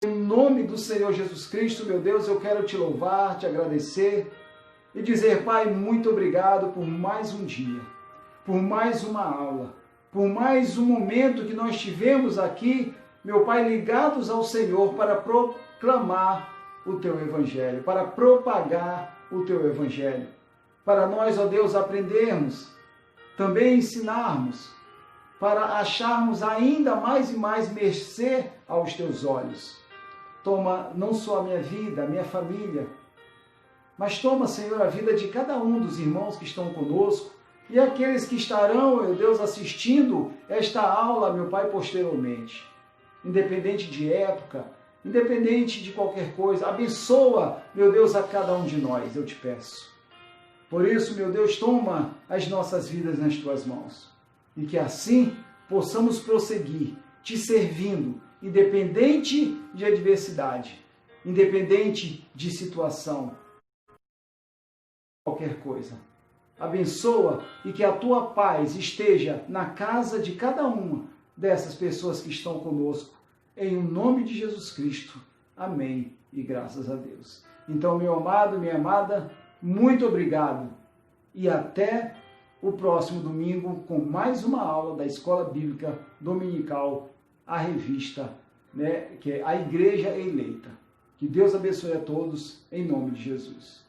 Speaker 1: em nome do Senhor Jesus Cristo, meu Deus, eu quero te louvar, te agradecer e dizer, Pai, muito obrigado por mais um dia, por mais uma aula, por mais um momento que nós tivemos aqui, meu Pai, ligados ao Senhor para proclamar o Teu Evangelho, para propagar o Teu Evangelho. Para nós, ó Deus, aprendermos, também ensinarmos, para acharmos ainda mais e mais mercê aos Teus olhos. Toma não só a minha vida, a minha família, mas toma, Senhor, a vida de cada um dos irmãos que estão conosco e aqueles que estarão, meu Deus, assistindo esta aula, meu Pai, posteriormente. Independente de época, independente de qualquer coisa, abençoa, meu Deus, a cada um de nós, eu te peço. Por isso, meu Deus, toma as nossas vidas nas Tuas mãos e que assim possamos prosseguir, te servindo, independente de adversidade, independente de situação, qualquer coisa. Abençoa e que a Tua paz esteja na casa de cada uma dessas pessoas que estão conosco, em nome de Jesus Cristo. Amém e graças a Deus. Então, meu amado, minha amada, muito obrigado e até o próximo domingo com mais uma aula da Escola Bíblica Dominical, a revista, que é a Igreja Eleita. Que Deus abençoe a todos, em nome de Jesus.